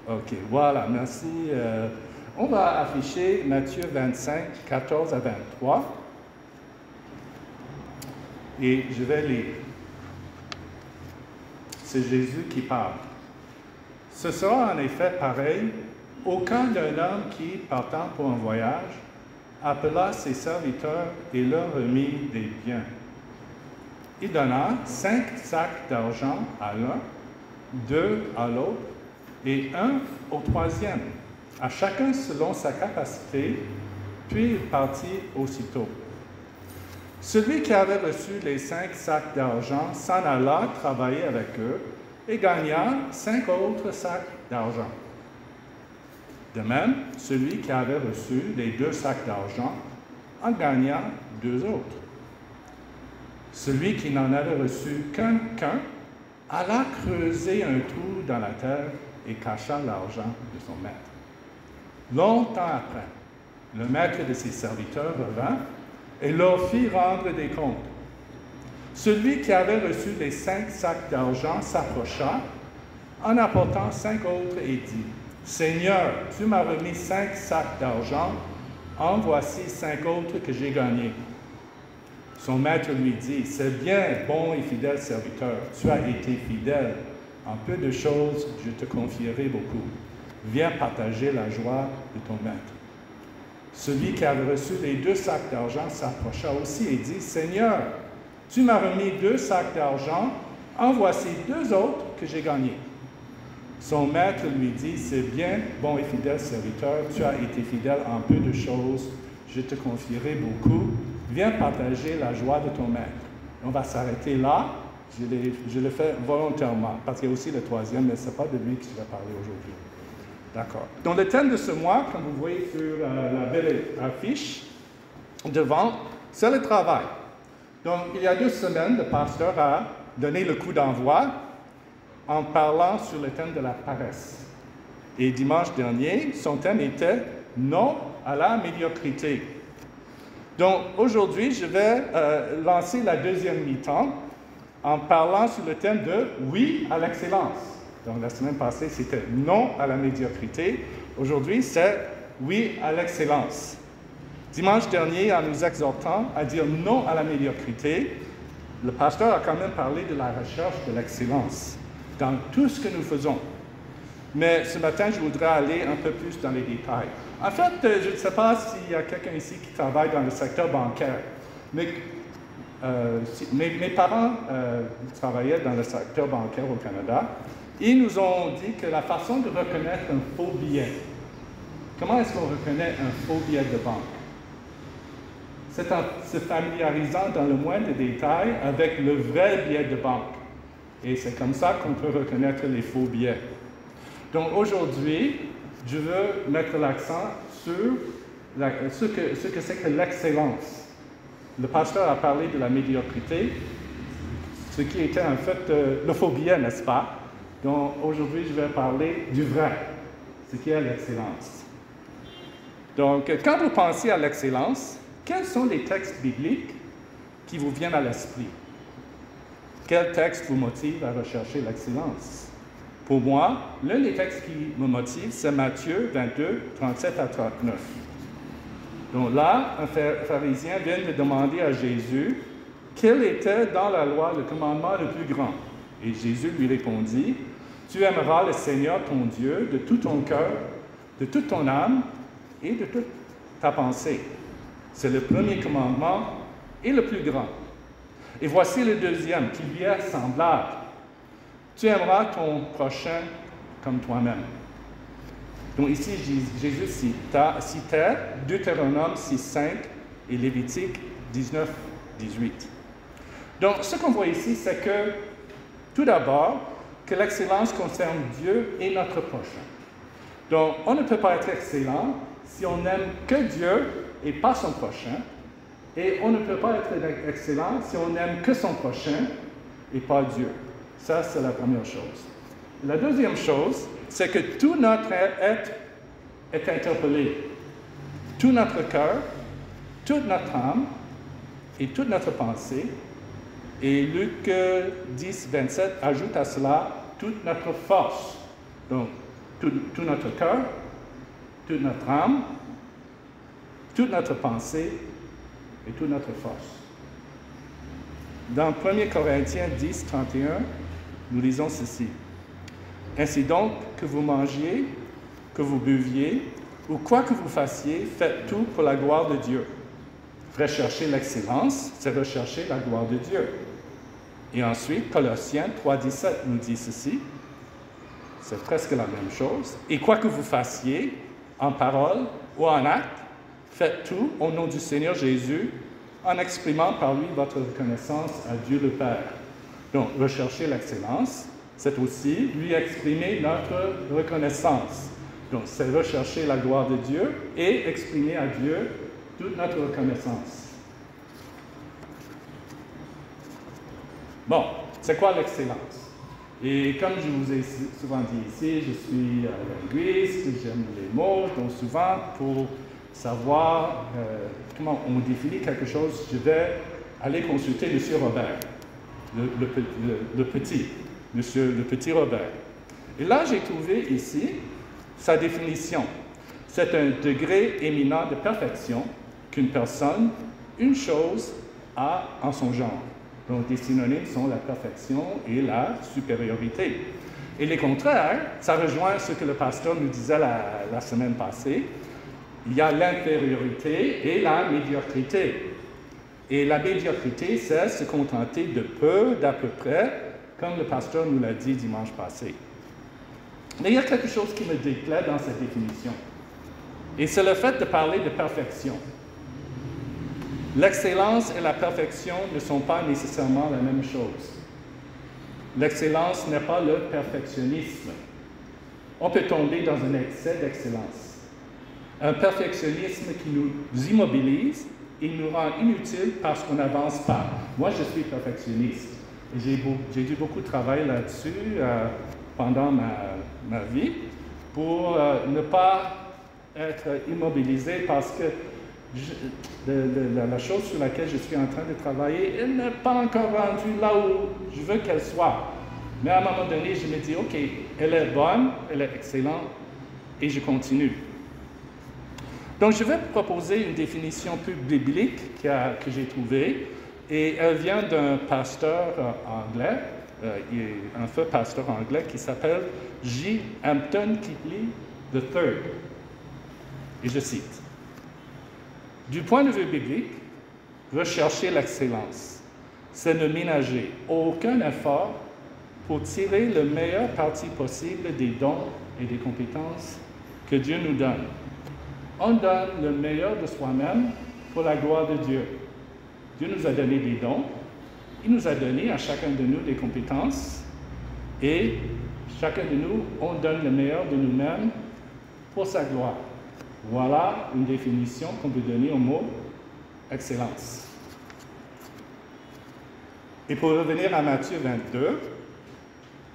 OK, voilà, merci. On va afficher Matthieu 25, 14 à 23. Et je vais lire. C'est Jésus qui parle. Ce sera en effet pareil au cas d'un homme qui, partant pour un voyage, appela ses serviteurs et leur remit des biens. Il donna 5 sacs d'argent à l'un, 2 à l'autre, et 1 au troisième, à chacun selon sa capacité, puis il partit aussitôt. Celui qui avait reçu les 5 sacs d'argent s'en alla travailler avec eux et gagna 5 autres sacs d'argent. De même, celui qui avait reçu les 2 sacs d'argent en gagna 2 autres. Celui qui n'en avait reçu qu'un alla creuser un trou dans la terre et cacha l'argent de son maître. Longtemps après, le maître de ses serviteurs revint et leur fit rendre des comptes. Celui qui avait reçu les 5 sacs d'argent s'approcha en apportant 5 autres et dit, « Seigneur, tu m'as remis 5 sacs d'argent, en voici 5 autres que j'ai gagnés. » Son maître lui dit, « C'est bien, bon et fidèle serviteur, tu as été fidèle. En peu de choses, je te confierai beaucoup. Viens partager la joie de ton maître. » Celui qui avait reçu les 2 sacs d'argent s'approcha aussi et dit, « Seigneur, tu m'as remis 2 sacs d'argent, en voici 2 autres que j'ai gagnés. » Son maître lui dit, « C'est bien, bon et fidèle serviteur, tu as été fidèle en peu de choses, je te confierai beaucoup. Viens partager la joie de ton maître. » On va s'arrêter là. Je le fais volontairement, parce qu'il y a aussi le troisième, mais ce n'est pas de lui que je vais parler aujourd'hui. D'accord. Donc, le thème de ce mois, comme vous voyez sur la belle affiche, devant, c'est le travail. Donc, il y a 2 semaines, le pasteur a donné le coup d'envoi en parlant sur le thème de la paresse. Et dimanche dernier, son thème était « Non à la médiocrité ». Donc, aujourd'hui, je vais lancer la deuxième mi-temps en parlant sur le thème de « Oui à l'excellence ». Donc, la semaine passée, c'était « Non à la médiocrité ». Aujourd'hui, c'est « Oui à l'excellence ». Dimanche dernier, en nous exhortant à dire « Non à la médiocrité », le pasteur a quand même parlé de la recherche de l'excellence dans tout ce que nous faisons. Mais ce matin, je voudrais aller un peu plus dans les détails. En fait, je ne sais pas s'il y a quelqu'un ici qui travaille dans le secteur bancaire, mais mes parents travaillaient dans le secteur bancaire au Canada. Ils nous ont dit que la façon de reconnaître un faux billet, comment est-ce qu'on reconnaît un faux billet de banque? C'est en se familiarisant dans le moindre détail avec le vrai billet de banque. Et c'est comme ça qu'on peut reconnaître les faux billets. Donc aujourd'hui, je veux mettre l'accent sur ce que c'est que l'excellence. Le pasteur a parlé de la médiocrité, ce qui était en fait le faux billet, n'est-ce pas? Donc aujourd'hui, je vais parler du vrai, ce qui est l'excellence. Donc, quand vous pensez à l'excellence, quels sont les textes bibliques qui vous viennent à l'esprit? Quel texte vous motive à rechercher l'excellence? Pour moi, l'un des textes qui me motive, c'est Matthieu 22, 37 à 39. Donc là, un pharisien vient de demander à Jésus quel était dans la loi le commandement le plus grand. Et Jésus lui répondit, « Tu aimeras le Seigneur ton Dieu de tout ton cœur, de toute ton âme et de toute ta pensée. » C'est le premier commandement et le plus grand. Et voici le deuxième, qui lui est semblable. Tu aimeras ton prochain comme toi-même. Donc ici, Jésus citait Deutéronome 6.5 et Lévitique 19.18. Donc ce qu'on voit ici, c'est que, tout d'abord, que l'excellence concerne Dieu et notre prochain. Donc on ne peut pas être excellent si on n'aime que Dieu et pas son prochain. Et on ne peut pas être excellent si on n'aime que son prochain et pas Dieu. Ça, c'est la première chose. La deuxième chose, c'est que tout notre être est interpellé. Tout notre cœur, toute notre âme et toute notre pensée. Et Luc 10, 27 ajoute à cela toute notre force. Donc, tout notre cœur, toute notre âme, toute notre pensée et toute notre force. Dans 1 Corinthiens 10, 31, nous lisons ceci. Ainsi donc, que vous mangiez, que vous buviez, ou quoi que vous fassiez, faites tout pour la gloire de Dieu. Rechercher l'excellence, c'est rechercher la gloire de Dieu. Et ensuite, Colossiens 3, 17 nous dit ceci. C'est presque la même chose. Et quoi que vous fassiez, en parole ou en acte, faites tout au nom du Seigneur Jésus, en exprimant par lui votre reconnaissance à Dieu le Père. Donc, rechercher l'excellence, c'est aussi lui exprimer notre reconnaissance. Donc, c'est rechercher la gloire de Dieu et exprimer à Dieu toute notre reconnaissance. Bon, c'est quoi l'excellence? Et comme je vous ai souvent dit ici, je suis linguiste, j'aime les mots, donc souvent pour savoir comment on définit quelque chose, je vais aller consulter M. Robert, le petit Robert. Et là, j'ai trouvé ici sa définition. C'est un degré éminent de perfection qu'une personne, une chose, a en son genre. Donc, des synonymes sont la perfection et la supériorité. Et les contraires, ça rejoint ce que le pasteur nous disait la semaine passée. Il y a l'infériorité et la médiocrité. Et la médiocrité, c'est se contenter de peu, d'à peu près, comme le pasteur nous l'a dit dimanche passé. Mais il y a quelque chose qui me déplaît dans cette définition. Et c'est le fait de parler de perfection. L'excellence et la perfection ne sont pas nécessairement la même chose. L'excellence n'est pas le perfectionnisme. On peut tomber dans un excès d'excellence. Un perfectionnisme qui nous immobilise et nous rend inutiles parce qu'on n'avance pas. Moi, je suis perfectionniste. J'ai dû beaucoup travailler là-dessus pendant ma vie pour ne pas être immobilisé parce que la chose sur laquelle je suis en train de travailler, elle n'est pas encore rendue là où je veux qu'elle soit. Mais à un moment donné, je me dis, OK, elle est bonne, elle est excellente, et je continue. Donc, je vais proposer une définition plus biblique que j'ai trouvée, et elle vient d'un pasteur anglais, un feu pasteur anglais qui s'appelle J. Hampton Kipley III. Et je cite. Du point de vue biblique, rechercher l'excellence, c'est ne ménager aucun effort pour tirer le meilleur parti possible des dons et des compétences que Dieu nous donne. On donne le meilleur de soi-même pour la gloire de Dieu. Dieu nous a donné des dons, il nous a donné à chacun de nous des compétences, et chacun de nous, on donne le meilleur de nous-mêmes pour sa gloire. Voilà une définition qu'on peut donner au mot excellence. Et pour revenir à Matthieu 22,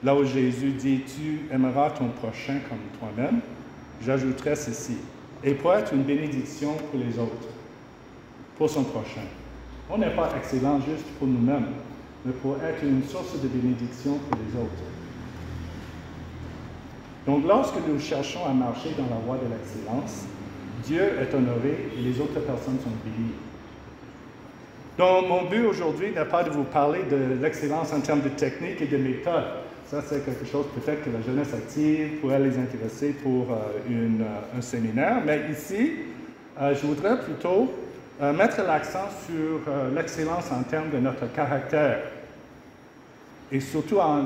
là où Jésus dit « Tu aimeras ton prochain comme toi-même », j'ajouterai ceci. Et pour être une bénédiction pour les autres, pour son prochain. On n'est pas excellent juste pour nous-mêmes, mais pour être une source de bénédiction pour les autres. Donc, lorsque nous cherchons à marcher dans la voie de l'excellence, Dieu est honoré et les autres personnes sont bénies. Donc, mon but aujourd'hui n'est pas de vous parler de l'excellence en termes de technique et de méthode. Ça, c'est quelque chose peut-être que la jeunesse active pourrait les intéresser pour un séminaire. Mais ici, je voudrais plutôt mettre l'accent sur l'excellence en termes de notre caractère. Et surtout en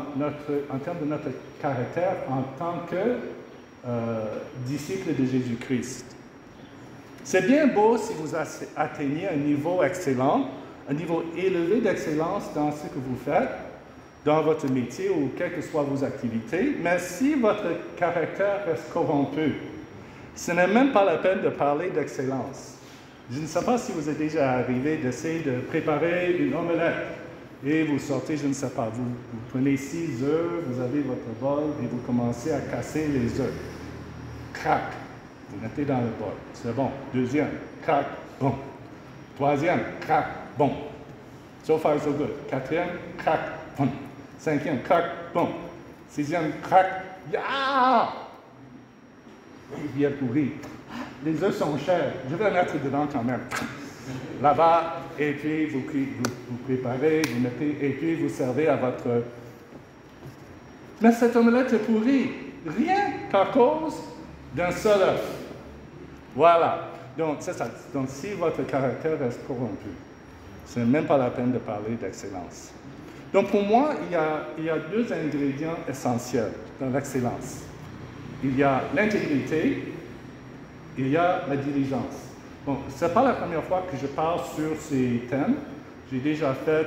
termes de notre caractère en tant que disciple de Jésus-Christ. C'est bien beau si vous atteignez un niveau excellent, un niveau élevé d'excellence dans ce que vous faites, dans votre métier ou quelles que soient vos activités, mais si votre caractère reste corrompu, ce n'est même pas la peine de parler d'excellence. Je ne sais pas si vous êtes déjà arrivé d'essayer de préparer une omelette et vous sortez, je ne sais pas, vous prenez 6 œufs, vous avez votre bol et vous commencez à casser les œufs. Crac! Vous mettez dans le bol. C'est bon. Deuxième, crac, bon. Troisième, crac, bon. So far, so good. Quatrième, crac, bon. Cinquième, crac, bon. Sixième, crac, ya! bien pourri. Les œufs sont chers, je vais mettre dedans quand même. Là-bas, et puis vous préparez, vous mettez, et puis vous servez à votre... Mais cette omelette est pourrie, rien qu'à cause d'un seul œuf. Voilà. Donc, c'est ça. Donc, si votre caractère reste corrompu, ce n'est même pas la peine de parler d'excellence. Donc, pour moi, il y a deux ingrédients essentiels dans l'excellence. Il y a l'intégrité, il y a la diligence. Bon, ce n'est pas la première fois que je parle sur ces thèmes. J'ai déjà fait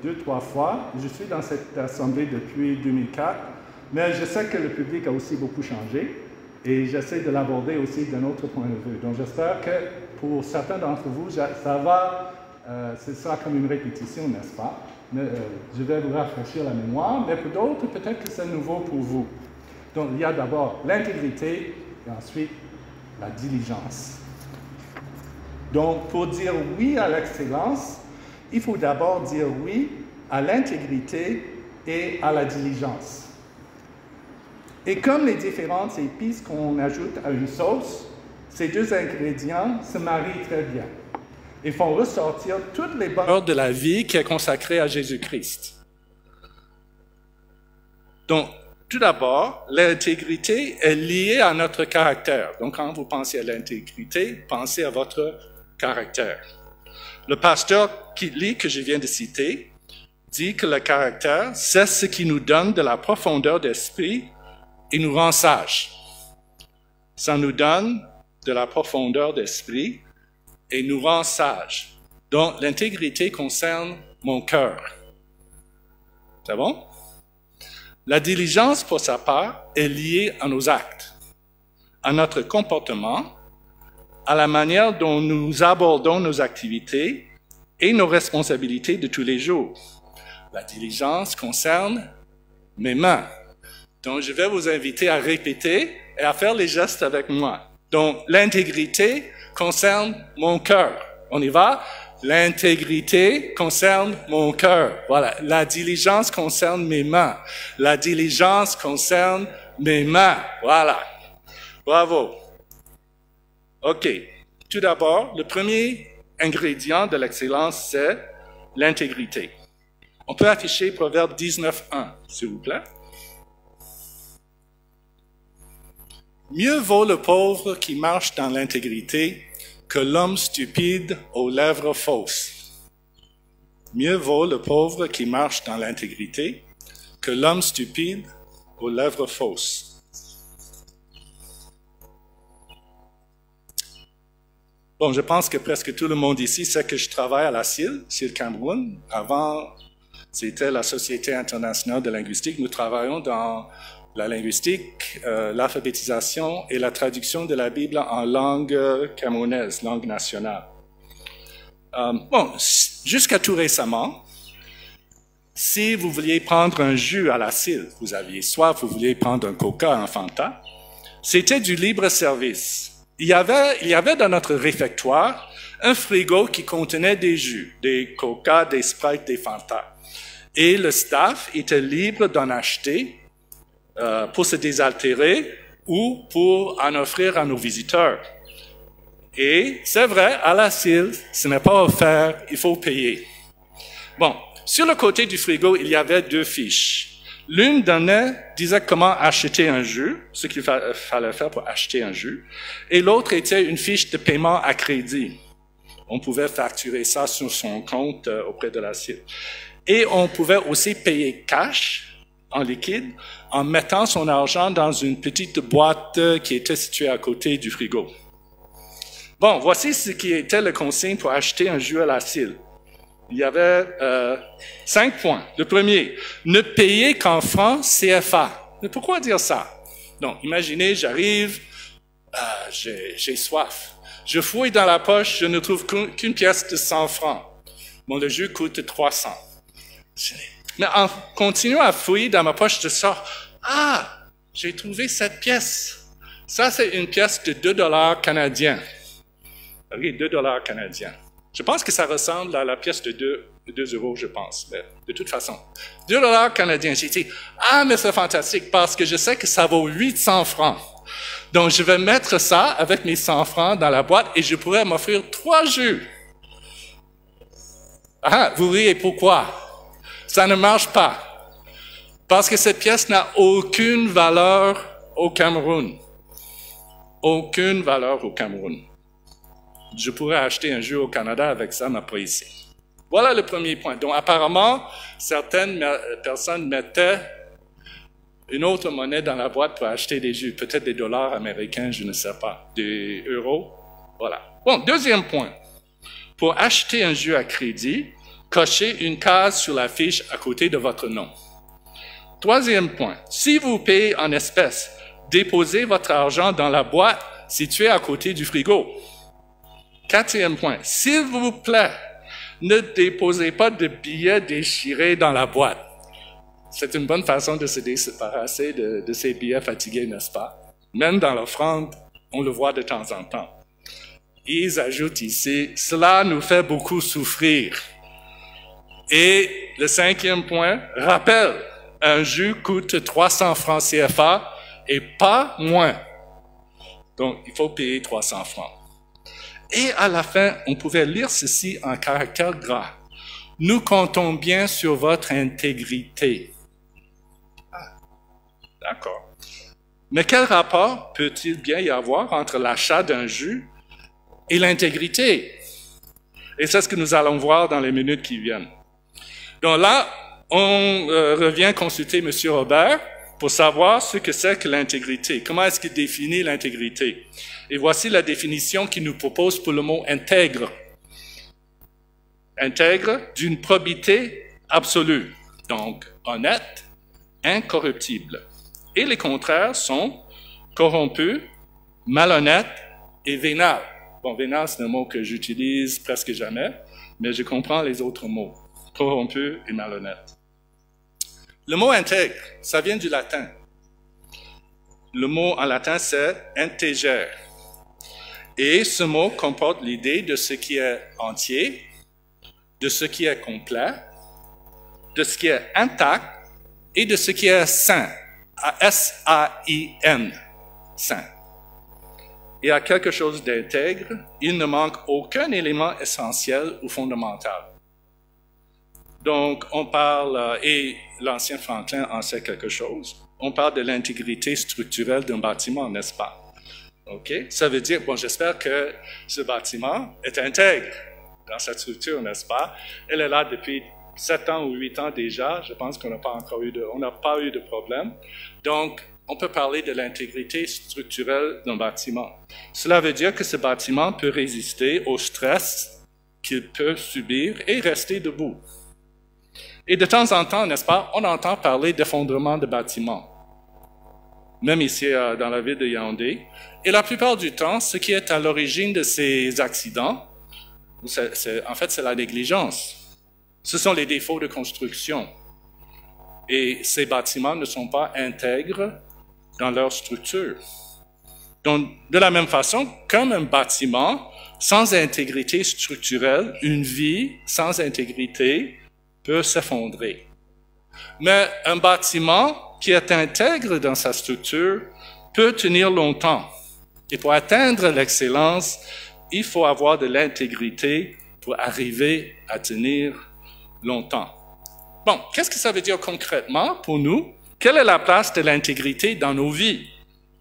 2-3 fois. Je suis dans cette assemblée depuis 2004, mais je sais que le public a aussi beaucoup changé et j'essaie de l'aborder aussi d'un autre point de vue. Donc, j'espère que pour certains d'entre vous, ce sera comme une répétition, n'est-ce pas? Je vais vous rafraîchir la mémoire, mais pour d'autres, peut-être que c'est nouveau pour vous. Donc, il y a d'abord l'intégrité et ensuite la diligence. Donc, pour dire oui à l'excellence, il faut d'abord dire oui à l'intégrité et à la diligence. Et comme les différentes épices qu'on ajoute à une sauce, ces deux ingrédients se marient très bien et font ressortir toutes les bonnes de la vie qui est consacrée à Jésus-Christ. Donc, tout d'abord, l'intégrité est liée à notre caractère. Donc, quand vous pensez à l'intégrité, pensez à votre caractère. Le pasteur Kittley, que je viens de citer, dit que le caractère, c'est ce qui nous donne de la profondeur d'esprit et nous rend sages. Ça nous donne de la profondeur d'esprit et nous rend sages. Donc, l'intégrité concerne mon cœur. C'est bon? La diligence, pour sa part, est liée à nos actes, à notre comportement, à la manière dont nous abordons nos activités et nos responsabilités de tous les jours. La diligence concerne mes mains. Donc, je vais vous inviter à répéter et à faire les gestes avec moi. Donc, l'intégrité concerne mon cœur. On y va? L'intégrité concerne mon cœur. Voilà. La diligence concerne mes mains. La diligence concerne mes mains. Voilà. Bravo. OK. Tout d'abord, le premier ingrédient de l'excellence, c'est l'intégrité. On peut afficher Proverbe 19.1, s'il vous plaît. Mieux vaut le pauvre qui marche dans l'intégrité que l'homme stupide aux lèvres fausses. Mieux vaut le pauvre qui marche dans l'intégrité que l'homme stupide aux lèvres fausses. Bon, je pense que presque tout le monde ici sait que je travaille à la CIL, CIL Cameroun. Avant, c'était la Société internationale de linguistique. Nous travaillons dans la linguistique, l'alphabétisation et la traduction de la Bible en langue camerounaise, langue nationale. Bon, jusqu'à tout récemment, si vous vouliez prendre un jus à la CIL, vous aviez soif, vous vouliez prendre un Coca, un Fanta, c'était du libre service. Il y avait dans notre réfectoire un frigo qui contenait des jus, des Coca, des Sprite, des Fanta. Et le staff était libre d'en acheter pour se désaltérer ou pour en offrir à nos visiteurs. Et c'est vrai, à la CIL, ce n'est pas offert, il faut payer. Bon, sur le côté du frigo, il y avait deux fiches. L'une disait comment acheter un jus, ce qu'il fallait faire pour acheter un jus, et l'autre était une fiche de paiement à crédit. On pouvait facturer ça sur son compte auprès de la CIL. Et on pouvait aussi payer cash, en liquide, en mettant son argent dans une petite boîte qui était située à côté du frigo. Bon, voici ce qui était le consigne pour acheter un jus à la CIL. Il y avait 5 points. Le premier, ne payer qu'en francs CFA. Mais pourquoi dire ça? Donc, imaginez, j'arrive, j'ai soif. Je fouille dans la poche, je ne trouve qu'une pièce de 100 francs. Bon, le jus coûte 300. Mais en continuant à fouiller dans ma poche, je sors, j'ai trouvé cette pièce. Ça, c'est une pièce de 2 $ canadiens. Oui, 2 $ canadiens. Je pense que ça ressemble à la pièce de 2 €, je pense. Mais de toute façon, 2 $ canadiens. J'ai dit, mais c'est fantastique parce que je sais que ça vaut 800 francs. Donc, je vais mettre ça avec mes 100 francs dans la boîte et je pourrais m'offrir 3 jus. Ah, vous riez, pourquoi? Ça ne marche pas. Parce que cette pièce n'a aucune valeur au Cameroun. Aucune valeur au Cameroun. Je pourrais acheter un jus au Canada avec ça, mais pas ici. Voilà le premier point. Donc, apparemment, certaines personnes mettaient une autre monnaie dans la boîte pour acheter des jus, peut-être des dollars américains, je ne sais pas, des euros. Voilà. Bon, deuxième point. Pour acheter un jus à crédit, cochez une case sur la fiche à côté de votre nom. Troisième point. Si vous payez en espèces, déposez votre argent dans la boîte située à côté du frigo. Quatrième point. S'il vous plaît, ne déposez pas de billets déchirés dans la boîte. C'est une bonne façon de se débarrasser de ces billets fatigués, n'est-ce pas? Même dans l'offrande, on le voit de temps en temps. Ils ajoutent ici, cela nous fait beaucoup souffrir. Et le cinquième point, rappel, un jus coûte 300 francs CFA et pas moins. Donc, il faut payer 300 francs. Et à la fin, on pouvait lire ceci en caractère gras. Nous comptons bien sur votre intégrité. Ah, d'accord. Mais quel rapport peut-il bien y avoir entre l'achat d'un jus et l'intégrité? Et c'est ce que nous allons voir dans les minutes qui viennent. Donc là, on revient consulter M. Robert pour savoir ce que c'est que l'intégrité. Comment est-ce qu'il définit l'intégrité? Et voici la définition qu'il nous propose pour le mot intègre. Intègre d'une probité absolue, donc honnête, incorruptible. Et les contraires sont corrompu, malhonnête et vénal. Bon, vénal, c'est un mot que j'utilise presque jamais, mais je comprends les autres mots. Corrompu et malhonnête. Le mot intègre, ça vient du latin. Le mot en latin, c'est integer. Et ce mot comporte l'idée de ce qui est entier, de ce qui est complet, de ce qui est intact et de ce qui est sain. S-A-I-N, sain. Et à quelque chose d'intègre, il ne manque aucun élément essentiel ou fondamental. Donc, on parle, et l'ancien Franklin en sait quelque chose, on parle de l'intégrité structurelle d'un bâtiment, n'est-ce pas? OK? Ça veut dire, bon, j'espère que ce bâtiment est intègre dans sa structure, n'est-ce pas? Elle est là depuis 7 ans ou 8 ans déjà. Je pense qu'on n'a pas eu de problème. Donc, on peut parler de l'intégrité structurelle d'un bâtiment. Cela veut dire que ce bâtiment peut résister au stress qu'il peut subir et rester debout. Et de temps en temps, n'est-ce pas, on entend parler d'effondrement de bâtiments, même ici dans la ville de Yaoundé. Et la plupart du temps, ce qui est à l'origine de ces accidents, en fait, c'est la négligence. Ce sont les défauts de construction. Et ces bâtiments ne sont pas intègres dans leur structure. Donc, de la même façon, comme un bâtiment sans intégrité structurelle, une vie sans intégrité peut s'effondrer. Mais un bâtiment qui est intègre dans sa structure peut tenir longtemps. Et pour atteindre l'excellence, il faut avoir de l'intégrité pour arriver à tenir longtemps. Bon, qu'est-ce que ça veut dire concrètement pour nous? Quelle est la place de l'intégrité dans nos vies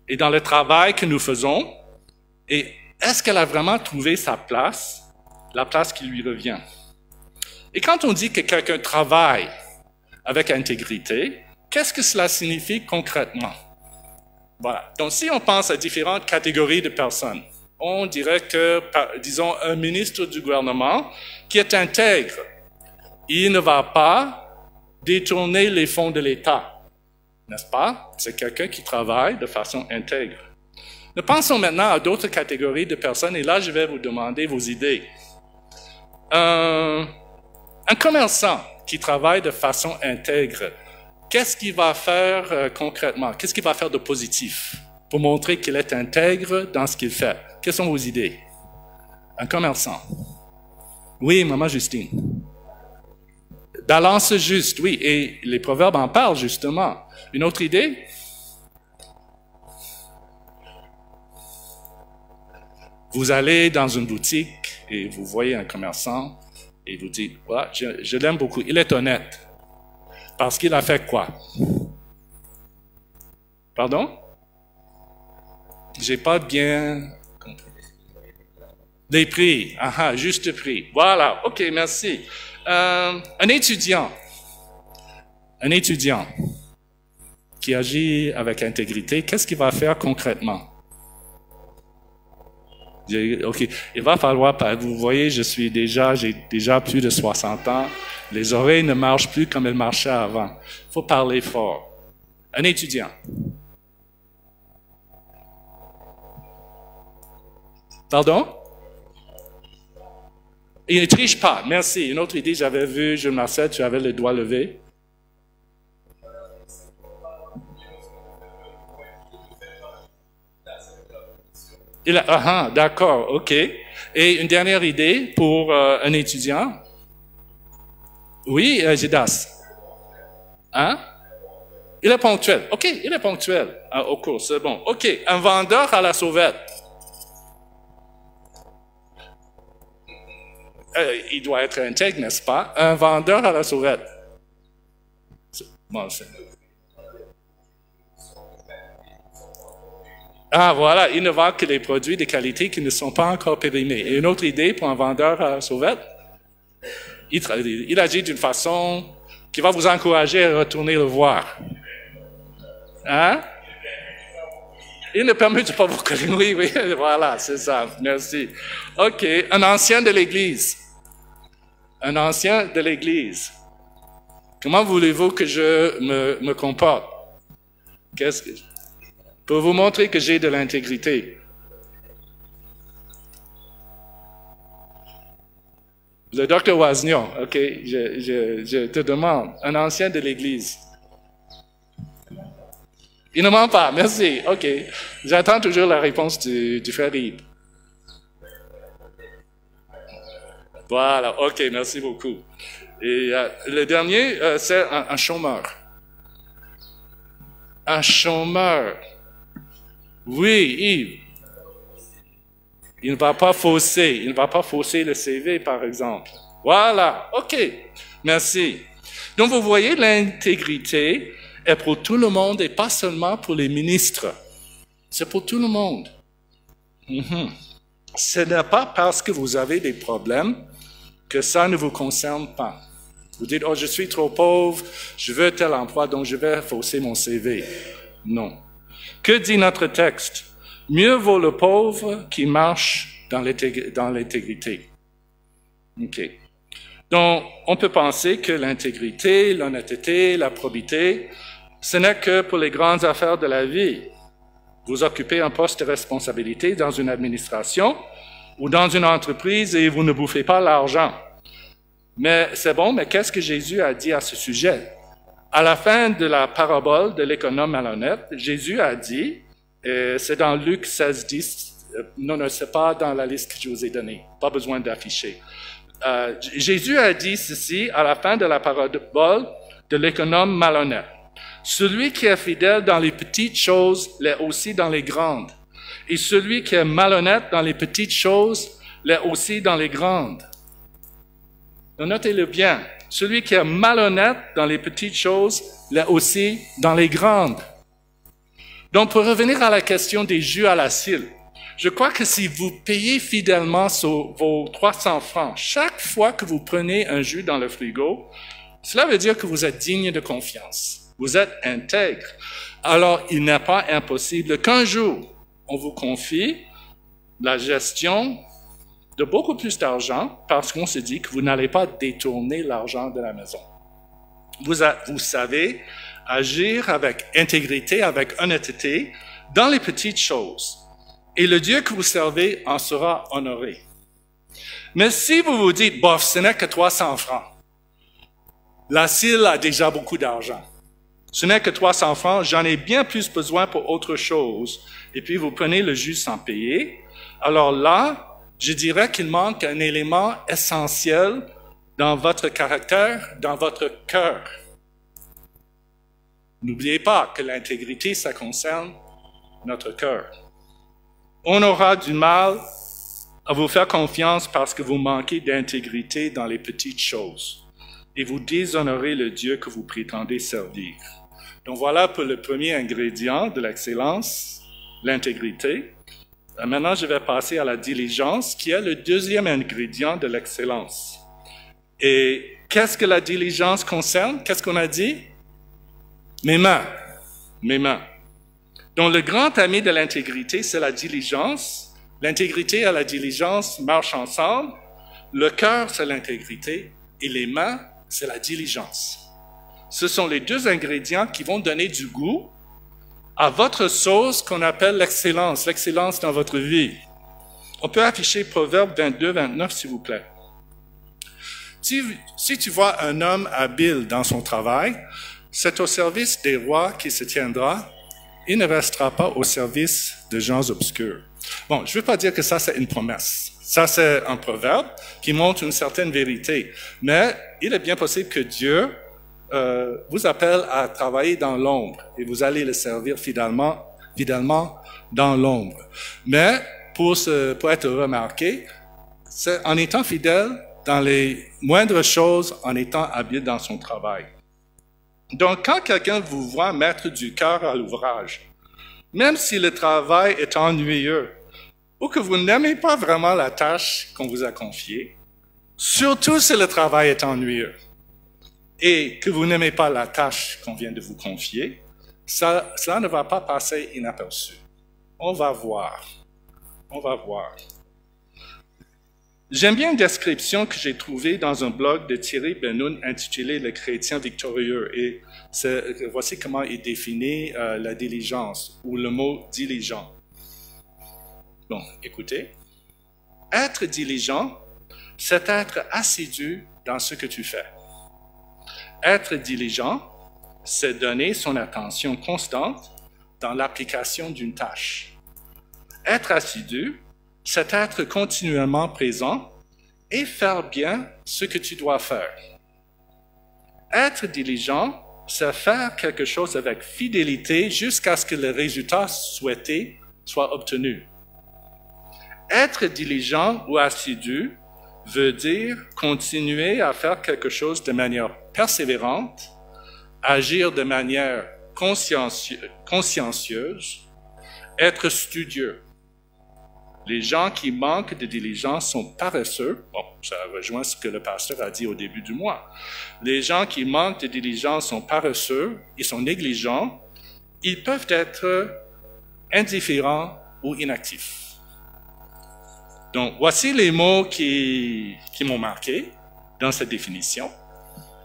et dans le travail que nous faisons? Et est-ce qu'elle a vraiment trouvé sa place, la place qui lui revient? Et quand on dit que quelqu'un travaille avec intégrité, qu'est-ce que cela signifie concrètement? Voilà. Donc, si on pense à différentes catégories de personnes, on dirait que, disons, un ministre du gouvernement qui est intègre, il ne va pas détourner les fonds de l'État, n'est-ce pas? C'est quelqu'un qui travaille de façon intègre. Nous pensons maintenant à d'autres catégories de personnes, et là, je vais vous demander vos idées. Un commerçant qui travaille de façon intègre, qu'est-ce qu'il va faire concrètement? Qu'est-ce qu'il va faire de positif pour montrer qu'il est intègre dans ce qu'il fait? Quelles sont vos idées? Un commerçant. Oui, Maman Justine. Balance juste, oui, et les proverbes en parlent justement. Une autre idée? Vous allez dans une boutique et vous voyez un commerçant et vous dites, voilà, je l'aime beaucoup, il est honnête. Parce qu'il a fait quoi? Pardon? J'ai pas bien compris. Les prix. Ah, juste prix. Voilà. OK, merci. Un étudiant qui agit avec intégrité, qu'est-ce qu'il va faire concrètement? OK, il va falloir, vous voyez, j'ai déjà plus de 60 ans, les oreilles ne marchent plus comme elles marchaient avant. Il faut parler fort. Un étudiant. Pardon? Il ne triche pas, merci. Une autre idée, j'avais vu, Jules Marcel, tu avais le doigt levé. D'accord, OK. Et une dernière idée pour un étudiant? Oui, Jidas. Hein? Il est ponctuel. OK, il est ponctuel au cours, c'est bon. OK, un vendeur à la sauvette. Il doit être intègre, n'est-ce pas? Un vendeur à la sauvette. Bon, voilà, il ne vend que les produits de qualité qui ne sont pas encore périmés. Et une autre idée pour un vendeur à la sauvette, il agit d'une façon qui va vous encourager à retourner le voir. Hein? Il ne permet pas vous connaître. Oui, voilà, c'est ça. Merci. OK, un ancien de l'Église. Un ancien de l'Église. Comment voulez-vous que je me comporte? Pour vous montrer que j'ai de l'intégrité. Le docteur Waznion, OK, je te demande, un ancien de l'Église. Il ne ment pas, merci, OK. J'attends toujours la réponse du frère Yves. Voilà, OK, merci beaucoup. Et le dernier, c'est un chômeur. Un chômeur. Oui, Yves. Il ne va pas fausser le CV, par exemple. Voilà, OK, merci. Donc, vous voyez, l'intégrité est pour tout le monde et pas seulement pour les ministres. C'est pour tout le monde. Ce n'est pas parce que vous avez des problèmes que ça ne vous concerne pas. Vous dites, oh, je suis trop pauvre, je veux tel emploi, donc je vais fausser mon CV. Non. Que dit notre texte? Mieux vaut le pauvre qui marche dans l'intégrité. OK. Donc, on peut penser que l'intégrité, l'honnêteté, la probité, ce n'est que pour les grandes affaires de la vie. Vous occupez un poste de responsabilité dans une administration ou dans une entreprise et vous ne bouffez pas l'argent. Mais c'est bon, mais qu'est-ce que Jésus a dit à ce sujet? À la fin de la parabole de l'économe malhonnête, Jésus a dit, et c'est dans Luc 16, 10, non, c'est pas dans la liste que je vous ai donnée, pas besoin d'afficher. Jésus a dit ceci à la fin de la parabole de l'économe malhonnête. Celui qui est fidèle dans les petites choses l'est aussi dans les grandes. Et celui qui est malhonnête dans les petites choses l'est aussi dans les grandes. Donc, notez-le bien. Celui qui est malhonnête dans les petites choses l'est aussi dans les grandes. Donc, pour revenir à la question des jus à la cire, je crois que si vous payez fidèlement vos 300 francs chaque fois que vous prenez un jus dans le frigo, cela veut dire que vous êtes digne de confiance. Vous êtes intègre. Alors, il n'est pas impossible qu'un jour, on vous confie la gestion de beaucoup plus d'argent parce qu'on se dit que vous n'allez pas détourner l'argent de la maison. Vous savez agir avec intégrité, avec honnêteté dans les petites choses. Et le Dieu que vous servez en sera honoré. Mais si vous vous dites, bof, ce n'est que 300 francs, la cire a déjà beaucoup d'argent. Ce n'est que 300 francs, j'en ai bien plus besoin pour autre chose. Et puis vous prenez le jus sans payer. Alors là, je dirais qu'il manque un élément essentiel dans votre caractère, dans votre cœur. N'oubliez pas que l'intégrité, ça concerne notre cœur. On aura du mal à vous faire confiance parce que vous manquez d'intégrité dans les petites choses et vous déshonorez le Dieu que vous prétendez servir. Donc voilà pour le premier ingrédient de l'excellence, l'intégrité. Maintenant, je vais passer à la diligence, qui est le deuxième ingrédient de l'excellence. Et qu'est-ce que la diligence concerne? Qu'est-ce qu'on a dit? Mes mains. Mes mains. Donc, le grand ami de l'intégrité, c'est la diligence. L'intégrité et la diligence marchent ensemble. Le cœur, c'est l'intégrité. Et les mains, c'est la diligence. Ce sont les deux ingrédients qui vont donner du goût à votre sauce qu'on appelle l'excellence dans votre vie. On peut afficher Proverbe 22, 29, s'il vous plaît. Si tu vois un homme habile dans son travail, c'est au service des rois qu'il se tiendra. Il ne restera pas au service de gens obscurs. Bon, je ne veux pas dire que ça, c'est une promesse. Ça, c'est un proverbe qui montre une certaine vérité. Mais il est bien possible que Dieu vous appelle à travailler dans l'ombre et vous allez le servir fidèlement dans l'ombre. Mais pour être remarqué, c'est en étant fidèle dans les moindres choses, en étant habile dans son travail. Donc, quand quelqu'un vous voit mettre du cœur à l'ouvrage, même si le travail est ennuyeux ou que vous n'aimez pas vraiment la tâche qu'on vous a confiée, surtout si le travail est ennuyeux, et que vous n'aimez pas la tâche qu'on vient de vous confier, cela ne va pas passer inaperçu. On va voir. On va voir. J'aime bien une description que j'ai trouvée dans un blog de Thierry Benoun intitulé « Le chrétien victorieux ». Et voici comment il définit la diligence, ou le mot « diligent ». Bon, écoutez. Être diligent, c'est être assidu dans ce que tu fais. Être diligent, c'est donner son attention constante dans l'application d'une tâche. Être assidu, c'est être continuellement présent et faire bien ce que tu dois faire. Être diligent, c'est faire quelque chose avec fidélité jusqu'à ce que le résultat souhaité soit obtenu. Être diligent ou assidu veut dire continuer à faire quelque chose de manière persévérante, agir de manière consciencieuse, être studieux. Les gens qui manquent de diligence sont paresseux. Bon, ça rejoint ce que le pasteur a dit au début du mois. Les gens qui manquent de diligence sont paresseux, ils sont négligents, ils peuvent être indifférents ou inactifs. Donc, voici les mots qui m'ont marqué dans cette définition.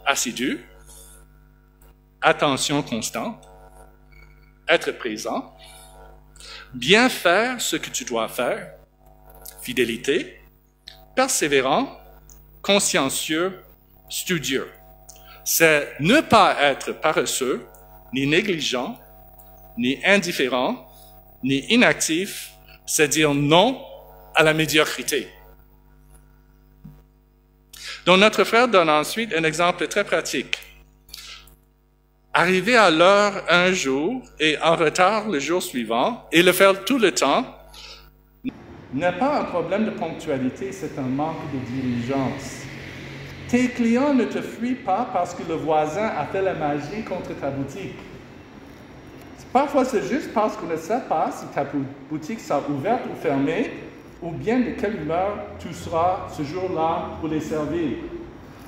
Assidu, attention constante, être présent, bien faire ce que tu dois faire, fidélité, persévérant, consciencieux, studieux. C'est ne pas être paresseux, ni négligent, ni indifférent, ni inactif, c'est dire non à la médiocrité. Donc notre frère donne ensuite un exemple très pratique. Arriver à l'heure un jour et en retard le jour suivant et le faire tout le temps n'est pas un problème de ponctualité, c'est un manque de diligence. Tes clients ne te fuient pas parce que le voisin a fait la magie contre ta boutique. Parfois, c'est juste parce qu'on ne sait pas si ta boutique sera ouverte ou fermée, ou bien de quelle humeur tu seras ce jour-là pour les servir.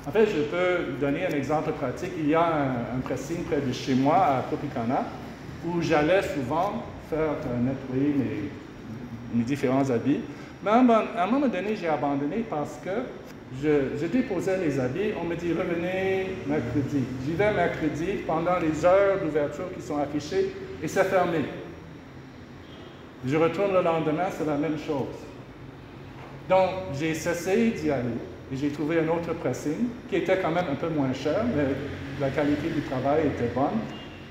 En fait, je peux donner un exemple pratique. Il y a un pressing près de chez moi, à Tropicana, où j'allais souvent faire nettoyer mes différents habits. Mais à un moment donné, j'ai abandonné parce que je déposais les habits. On me dit, revenez mercredi. J'y vais mercredi pendant les heures d'ouverture qui sont affichées et c'est fermé. Je retourne le lendemain, c'est la même chose. Donc, j'ai cessé d'y aller et j'ai trouvé un autre pressing qui était quand même un peu moins cher, mais la qualité du travail était bonne,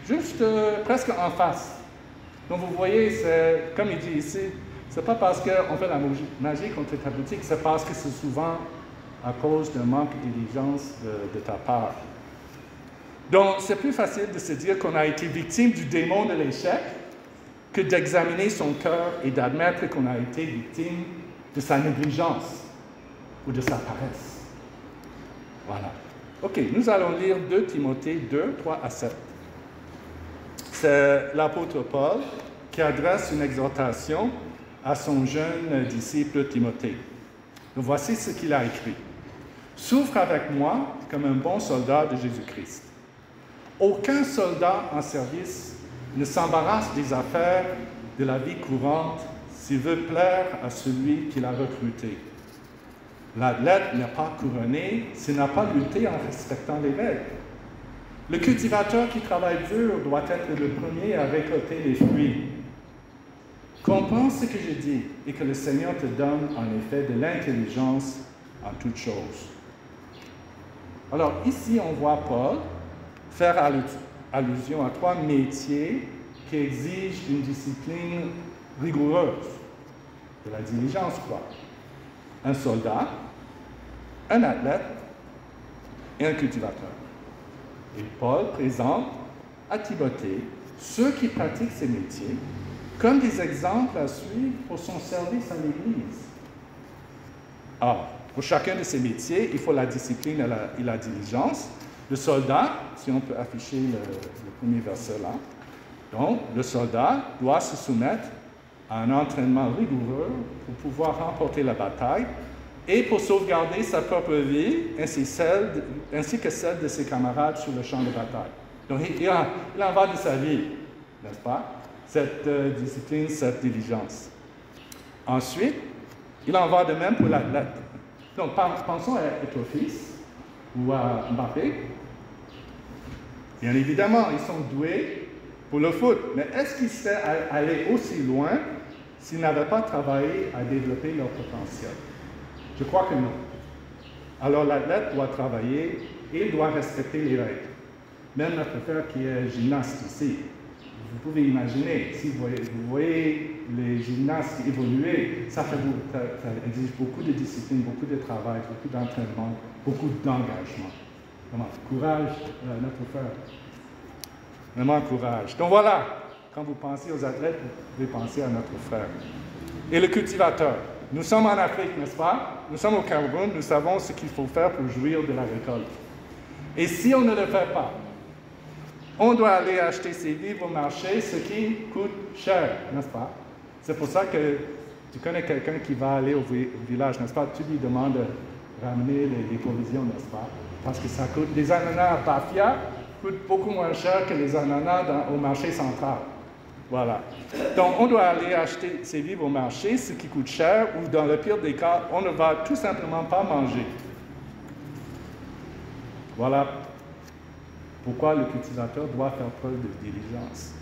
juste presque en face. Donc, vous voyez, c'est, comme il dit ici, c'est pas parce qu'on fait la magie contre ta boutique, c'est parce que c'est souvent à cause d'un manque de diligence de ta part. Donc, c'est plus facile de se dire qu'on a été victime du démon de l'échec que d'examiner son cœur et d'admettre qu'on a été victime de sa négligence ou de sa paresse. Voilà. OK, nous allons lire 2 Timothée 2, 3 à 7. C'est l'apôtre Paul qui adresse une exhortation à son jeune disciple Timothée. Donc voici ce qu'il a écrit. « Souffre avec moi comme un bon soldat de Jésus-Christ. Aucun soldat en service ne s'embarrasse des affaires de la vie courante s'il veut plaire à celui qui l'a recruté. L'athlète n'est pas couronné s'il n'a pas lutté en respectant les règles. Le cultivateur qui travaille dur doit être le premier à récolter les fruits. Comprends ce que je dis et que le Seigneur te donne en effet de l'intelligence en toutes choses. » Alors ici, on voit Paul faire allusion à 3 métiers qui exigent une discipline rigoureuse, de la diligence, quoi. Un soldat, un athlète et un cultivateur. Et Paul présente à Timothée ceux qui pratiquent ces métiers comme des exemples à suivre pour son service à l'Église. Alors, pour chacun de ces métiers, il faut la discipline et la diligence. Le soldat, si on peut afficher le premier verset là, donc le soldat doit se soumettre à un entraînement rigoureux pour pouvoir remporter la bataille et pour sauvegarder sa propre vie ainsi que celle de ses camarades sur le champ de bataille. Donc il en va de sa vie, n'est-ce pas? Cette discipline, cette diligence. Ensuite, il en va de même pour l'athlète. Donc pensons à Étophis ou à Mbappé. Bien évidemment, ils sont doués pour le foot, mais est-ce qu'ils seraient allés aussi loin s'ils n'avaient pas travaillé à développer leur potentiel? Je crois que non. Alors l'athlète doit travailler et il doit respecter les règles. Même notre frère qui est gymnaste ici, vous pouvez imaginer, si vous voyez les gymnastes évoluer, ça exige beaucoup de discipline, beaucoup de travail, beaucoup d'entraînement, beaucoup d'engagement. Vraiment, courage, notre frère. Vraiment courage. Donc voilà, quand vous pensez aux athlètes, vous pouvez penser à notre frère. Et le cultivateur. Nous sommes en Afrique, n'est-ce pas? Nous sommes au Cameroun, nous savons ce qu'il faut faire pour jouir de la récolte. Et si on ne le fait pas, on doit aller acheter ses vivres au marché, ce qui coûte cher, n'est-ce pas? C'est pour ça que tu connais quelqu'un qui va aller au village, n'est-ce pas? Tu lui demandes de ramener les provisions, n'est-ce pas? Parce que ça coûte. Les ananas à Bafia coûtent beaucoup moins cher que les ananas au marché central. Voilà. Donc, on doit aller acheter ses vivres au marché, ce qui coûte cher, ou dans le pire des cas, on ne va tout simplement pas manger. Voilà pourquoi le cultivateur doit faire preuve de diligence.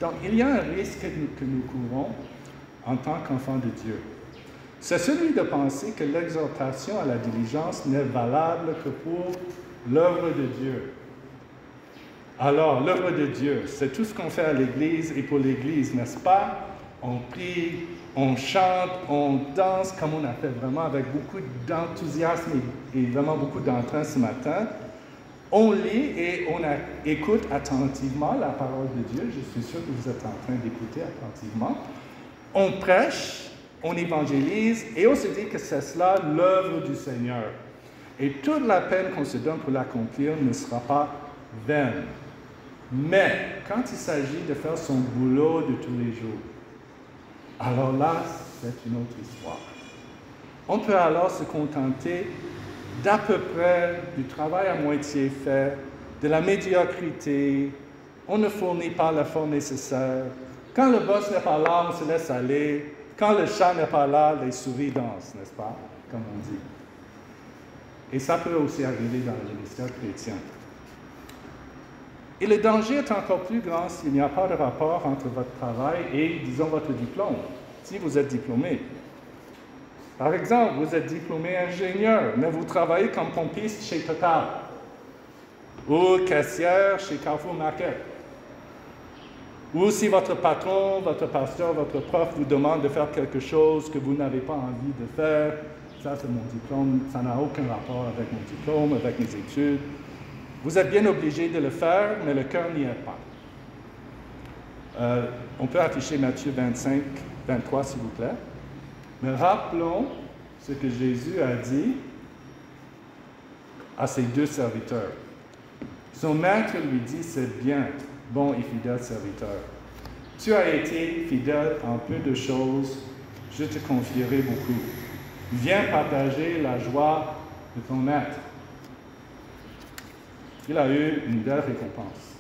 Donc, il y a un risque que nous courons en tant qu'enfants de Dieu. C'est celui de penser que l'exhortation à la diligence n'est valable que pour l'œuvre de Dieu. Alors, l'œuvre de Dieu, c'est tout ce qu'on fait à l'Église et pour l'Église, n'est-ce pas? On prie, on chante, on danse, comme on a fait vraiment avec beaucoup d'enthousiasme et vraiment beaucoup d'entrain ce matin. On lit et on écoute attentivement la parole de Dieu. Je suis sûr que vous êtes en train d'écouter attentivement. On prêche, on évangélise et on se dit que c'est cela l'œuvre du Seigneur. Et toute la peine qu'on se donne pour l'accomplir ne sera pas vaine. Mais quand il s'agit de faire son boulot de tous les jours, alors là, c'est une autre histoire. On peut alors se contenter d'à peu près du travail à moitié fait, de la médiocrité, on ne fournit pas l'effort nécessaire. Quand le boss n'est pas là, on se laisse aller. Quand le chat n'est pas là, les souris dansent, n'est-ce pas? Comme on dit. Et ça peut aussi arriver dans le ministère chrétien. Et le danger est encore plus grand s'il n'y a pas de rapport entre votre travail et, disons, votre diplôme, si vous êtes diplômé. Par exemple, vous êtes diplômé ingénieur, mais vous travaillez comme pompiste chez Total ou caissière chez Carrefour Market. Ou si votre patron, votre pasteur, votre prof vous demande de faire quelque chose que vous n'avez pas envie de faire, ça c'est mon diplôme, ça n'a aucun rapport avec mon diplôme, avec mes études. Vous êtes bien obligé de le faire, mais le cœur n'y est pas. On peut afficher Matthieu 25, 23, s'il vous plaît. Mais rappelons ce que Jésus a dit à ses deux serviteurs. Son maître lui dit, c'est bien, bon et fidèle serviteur. Tu as été fidèle en peu de choses, je te confierai beaucoup. Viens partager la joie de ton maître. Il a eu une belle récompense.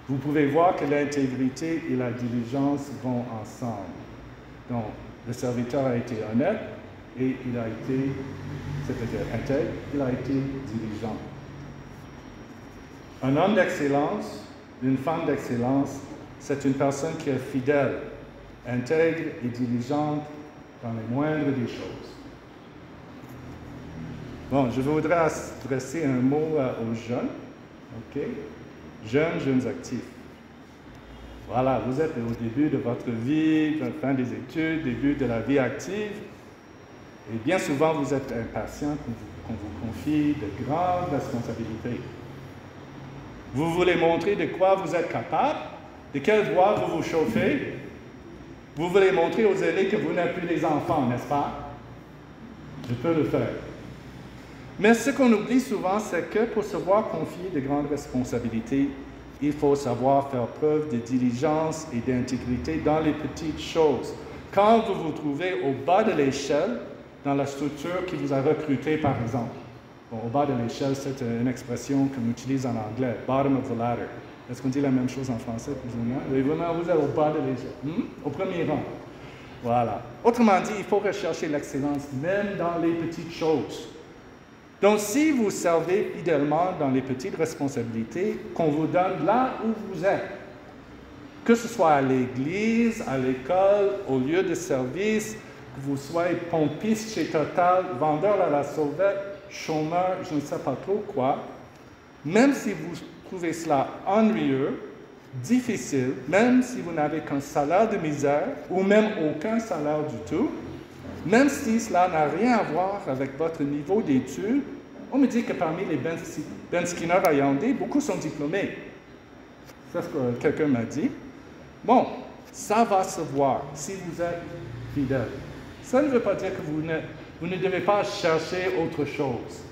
Vous pouvez voir que l'intégrité et la diligence vont ensemble. Donc, le serviteur a été honnête et il a été, c'est-à-dire intègre, il a été diligent. Un homme d'excellence, une femme d'excellence, c'est une personne qui est fidèle, intègre et diligente dans les moindres des choses. Bon, je voudrais adresser un mot aux jeunes, ok? Jeunes actifs. Voilà, vous êtes au début de votre vie, fin des études, début de la vie active, et bien souvent vous êtes impatient qu'on vous confie de grandes responsabilités. Vous voulez montrer de quoi vous êtes capable, de quelle voie vous vous chauffez. Vous voulez montrer aux aînés que vous n'êtes plus des enfants, n'est-ce pas? Je peux le faire. Mais ce qu'on oublie souvent, c'est que pour se voir confier de grandes responsabilités, il faut savoir faire preuve de diligence et d'intégrité dans les petites choses. Quand vous vous trouvez au bas de l'échelle, dans la structure qui vous a recruté, par exemple. Bon, au bas de l'échelle, c'est une expression qu'on utilise en anglais, bottom of the ladder. Est-ce qu'on dit la même chose en français, plus ou moins? Oui, vraiment, vous êtes au bas de l'échelle, au premier rang. Voilà. Autrement dit, il faut rechercher l'excellence même dans les petites choses. Donc, si vous servez fidèlement dans les petites responsabilités qu'on vous donne là où vous êtes, que ce soit à l'église, à l'école, au lieu de service, que vous soyez pompiste chez Total, vendeur à la sauvette, chômeur, je ne sais pas trop quoi, même si vous trouvez cela ennuyeux, difficile, même si vous n'avez qu'un salaire de misère ou même aucun salaire du tout, même si cela n'a rien à voir avec votre niveau d'études, on me dit que parmi les Ben Skinner à Yaoundé, beaucoup sont diplômés. C'est ce que quelqu'un m'a dit. Bon, ça va se voir si vous êtes fidèle. Ça ne veut pas dire que vous ne devez pas chercher autre chose.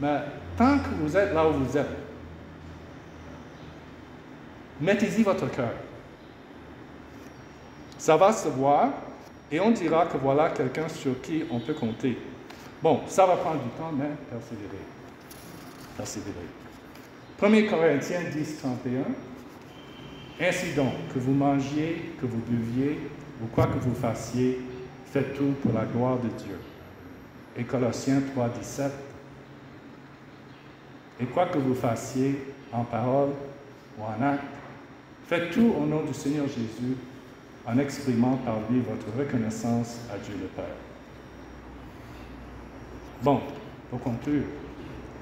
Mais tant que vous êtes là où vous êtes, mettez-y votre cœur. Ça va se voir et on dira que voilà quelqu'un sur qui on peut compter. Bon, ça va prendre du temps, mais persévérer. Persévérer. 1 Corinthiens 10, 31. Ainsi donc, que vous mangiez, que vous buviez, ou quoi que vous fassiez, faites tout pour la gloire de Dieu. Et Colossiens 3, 17. Et quoi que vous fassiez, en parole ou en acte, faites tout au nom du Seigneur Jésus, en exprimant par lui votre reconnaissance à Dieu le Père. Bon, pour conclure,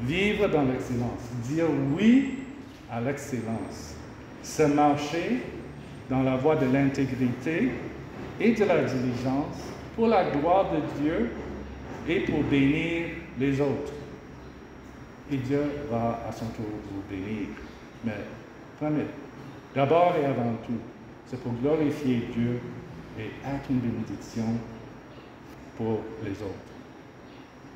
vivre dans l'excellence, dire oui à l'excellence, c'est marcher dans la voie de l'intégrité et de la diligence pour la gloire de Dieu et pour bénir les autres. Et Dieu va à son tour vous bénir. Mais, prenez, d'abord et avant tout, c'est pour glorifier Dieu et être une bénédiction pour les autres.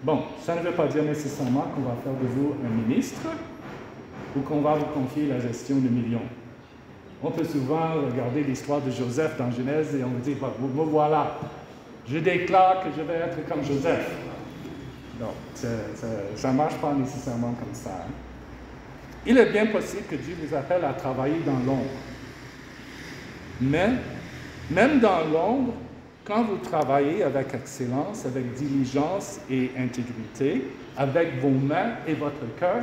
Bon, ça ne veut pas dire nécessairement qu'on va faire de vous un ministre ou qu'on va vous confier la gestion de millions. On peut souvent regarder l'histoire de Joseph dans Genèse et on vous dit, me voilà, je déclare que je vais être comme Joseph. Non, ça ne marche pas nécessairement comme ça. Hein. Il est bien possible que Dieu vous appelle à travailler dans l'ombre. Mais, même dans l'ombre, quand vous travaillez avec excellence, avec diligence et intégrité, avec vos mains et votre cœur,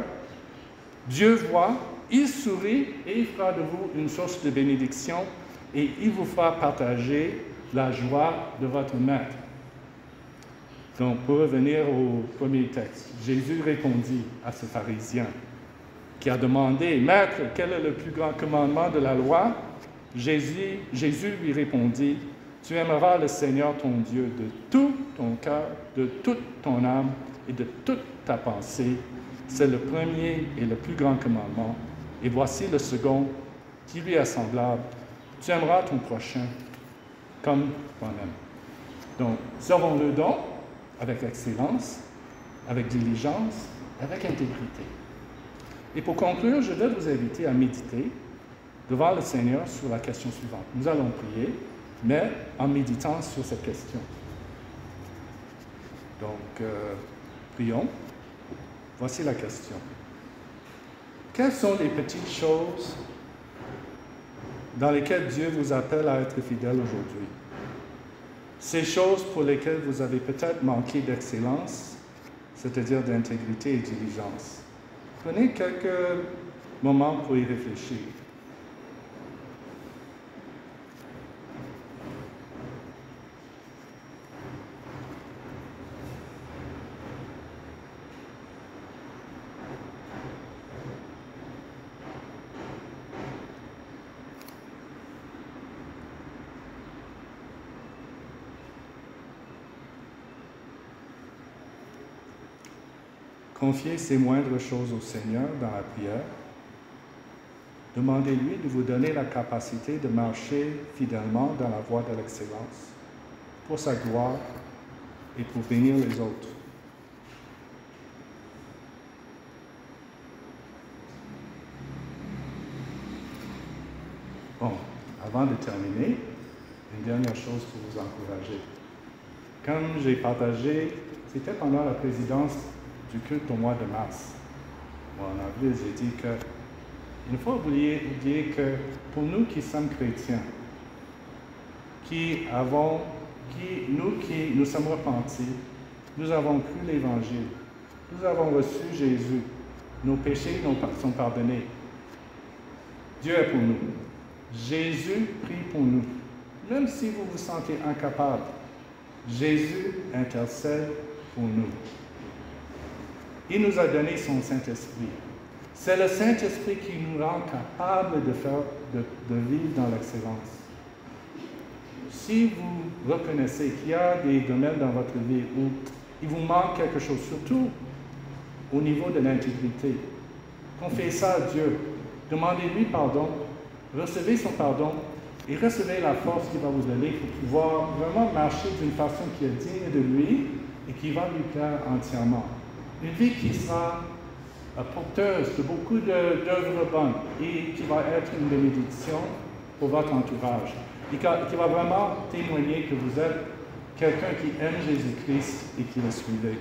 Dieu voit, il sourit et il fera de vous une source de bénédiction et il vous fera partager la joie de votre maître. Donc, pour revenir au premier texte, Jésus répondit à ce pharisien qui a demandé, « Maître, quel est le plus grand commandement de la loi? » Jésus lui répondit, « Tu aimeras le Seigneur ton Dieu de tout ton cœur, de toute ton âme et de toute ta pensée. C'est le premier et le plus grand commandement. Et voici le second, qui lui est semblable. Tu aimeras ton prochain comme toi-même. » Donc, servons-le donc avec excellence, avec diligence, avec intégrité. Et pour conclure, je vais vous inviter à méditer devant le Seigneur sur la question suivante. Nous allons prier, mais en méditant sur cette question. Donc, prions. Voici la question. Quelles sont les petites choses dans lesquelles Dieu vous appelle à être fidèle aujourd'hui? Ces choses pour lesquelles vous avez peut-être manqué d'excellence, c'est-à-dire d'intégrité et diligence. Prenez quelques moments pour y réfléchir. Confiez ces moindres choses au Seigneur dans la prière. Demandez-lui de vous donner la capacité de marcher fidèlement dans la voie de l'excellence, pour sa gloire et pour bénir les autres. Bon, avant de terminer, une dernière chose pour vous encourager. Comme j'ai partagé, c'était pendant la présidence du culte au mois de mars. Bon, en avril, j'ai dit que il ne faut oublier que pour nous qui sommes chrétiens, nous sommes repentis, nous avons cru l'Évangile, nous avons reçu Jésus, nos péchés sont pardonnés. Dieu est pour nous. Jésus prie pour nous. Même si vous vous sentez incapable, Jésus intercède pour nous. Il nous a donné son Saint-Esprit. C'est le Saint-Esprit qui nous rend capables de vivre dans l'excellence. Si vous reconnaissez qu'il y a des domaines dans votre vie où il vous manque quelque chose, surtout au niveau de l'intégrité, confiez ça à Dieu. Demandez-lui pardon, recevez son pardon et recevez la force qu'il va vous donner pour pouvoir vraiment marcher d'une façon qui est digne de lui et qui va lui plaire entièrement. Une vie qui sera porteuse de beaucoup d'œuvres bonnes et qui va être une bénédiction pour votre entourage. Et qui va vraiment témoigner que vous êtes quelqu'un qui aime Jésus-Christ et qui le suivez.